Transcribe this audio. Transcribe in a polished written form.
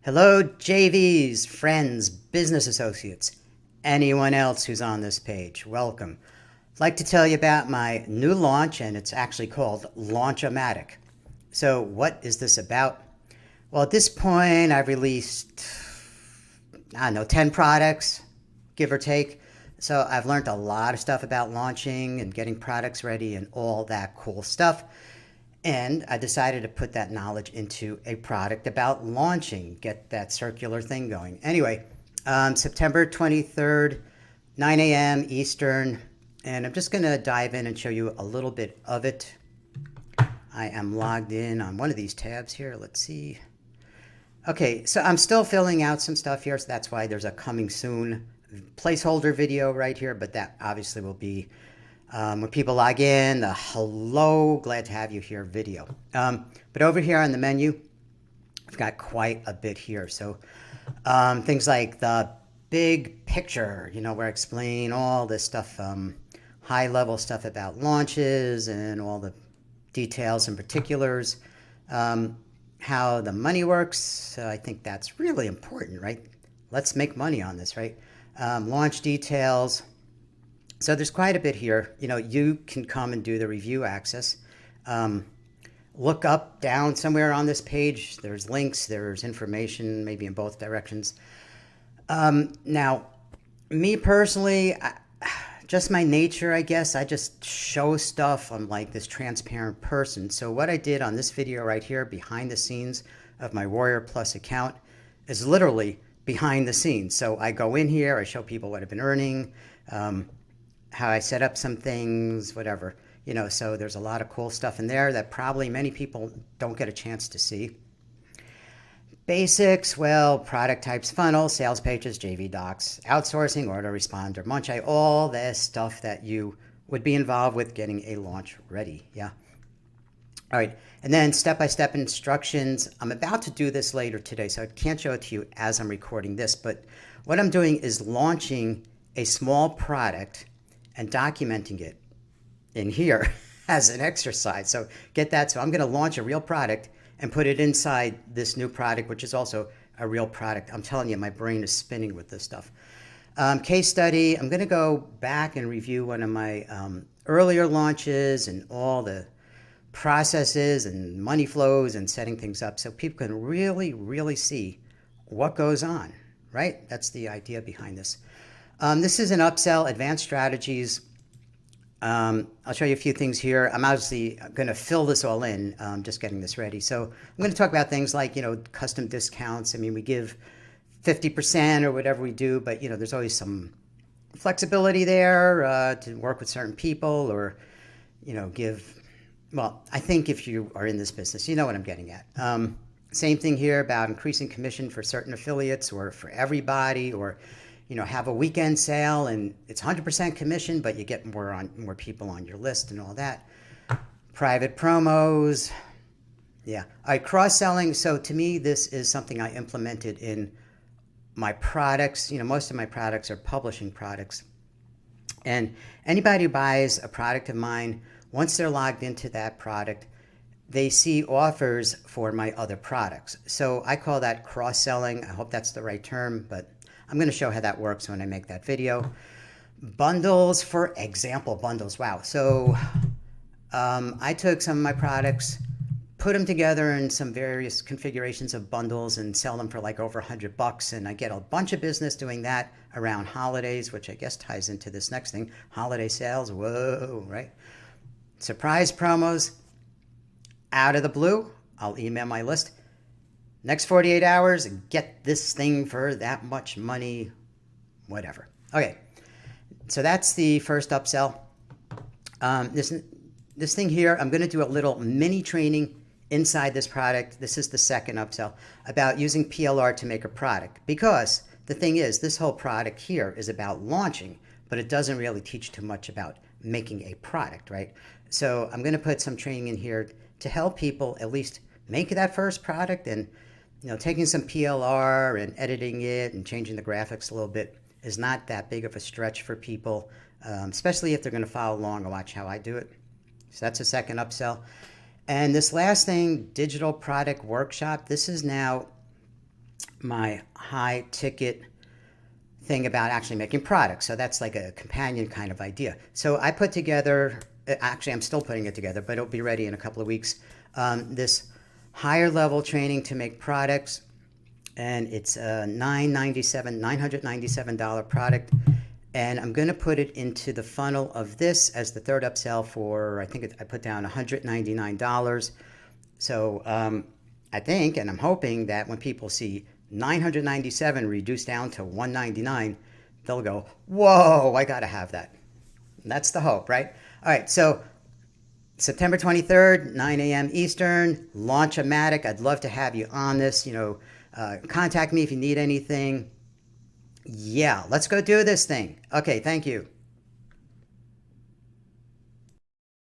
Hello, JVs, friends, business associates, anyone else who's on this page. Welcome. I'd like to tell you about my new launch, and it's actually called Launch-O-Matic. So what is this about? Well, at this point, I've released, 10 products, give or take. So I've learned a lot of stuff about launching and getting products ready and all that cool stuff. And I decided to put that knowledge into a product about launching, get that circular thing going. Anyway, September 23rd, 9 a.m. Eastern, and I'm just going to dive in and show you a little bit of it. I am logged in on one of these tabs here. Let's see. Okay, so I'm still filling out some stuff here, so that's why there's a coming soon placeholder video right here, but that obviously will be when people log in, the hello, glad to have you here video. But over here on the menu, I've got quite a bit here. So things like the big picture, where I explain all this stuff, high level stuff about launches and all the details and particulars, how the money works. So I think that's really important, right? Let's make money on this, right? Launch details. So there's quite a bit here. You can come and do the review access. Look up, down, somewhere on this page. There's links, there's information, maybe in both directions. Now, me personally, just my nature, I guess, I just show stuff. I'm like this transparent person. So what I did on this video right here, behind the scenes of my Warrior Plus account, is literally behind the scenes. So I go in here, I show people what I've been earning, how I set up some things, whatever, so there's a lot of cool stuff in there that probably many people don't get a chance to see. Basics, well, product types, funnel, sales pages, JV docs, outsourcing, autoresponder, Launch-I, all this stuff that you would be involved with getting a launch ready. Yeah. All right. And then step-by-step instructions. I'm about to do this later today, so I can't show it to you as I'm recording this, but what I'm doing is launching a small product and documenting it in here as an exercise. So get that. So I'm going to launch a real product and put it inside this new product, which is also a real product. I'm telling you, my brain is spinning with this stuff. Case study. I'm going to go back and review one of my earlier launches and all the processes and money flows and setting things up so people can really, really see what goes on, right? That's the idea behind this. This is an upsell, advanced strategies. I'll show you a few things here. I'm obviously going to fill this all in, just getting this ready. So I'm going to talk about things like, custom discounts. I mean, we give 50% or whatever we do, but, there's always some flexibility there to work with certain people or, well, I think if you are in this business, you know what I'm getting at. Same thing here about increasing commission for certain affiliates or for everybody, or have a weekend sale and it's 100% commission, but you get more people on your list and all that. Private promos. Yeah. All right, cross-selling. So to me, this is something I implemented in my products. Most of my products are publishing products. And anybody who buys a product of mine, once they're logged into that product, they see offers for my other products. So I call that cross-selling. I hope that's the right term, but I'm going to show how that works when I make that video. Bundles, for example, bundles. Wow. So I took some of my products, put them together in some various configurations of bundles and sell them for like over $100. And I get a bunch of business doing that around holidays, which I guess ties into this next thing. Holiday sales. Whoa, right? Surprise promos. Out of the blue, I'll email my list. Next 48 hours, get this thing for that much money, whatever. Okay, so that's the first upsell. This thing here, I'm going to do a little mini training inside this product. This is the second upsell about using PLR to make a product. Because the thing is, this whole product here is about launching, but it doesn't really teach too much about making a product, right? So I'm going to put some training in here to help people at least make that first product. And taking some PLR and editing it and changing the graphics a little bit is not that big of a stretch for people, especially if they're going to follow along and watch how I do it. So that's a second upsell. And this last thing, digital product workshop, this is now my high ticket thing about actually making products. So that's like a companion kind of idea. So I put together, actually, I'm still putting it together, but it'll be ready in a couple of weeks. This higher level training to make products, and it's a $997 product. And I'm going to put it into the funnel of this as the third upsell for, I think I put down $199. So I think, and I'm hoping that when people see 997 reduced down to 199, they'll go, whoa, I got to have that. And that's the hope, right? All right, so September 23rd, 9 a.m. Eastern, Launch-O-Matic. I'd love to have you on this. Contact me if you need anything. Yeah, let's go do this thing. Okay, thank you.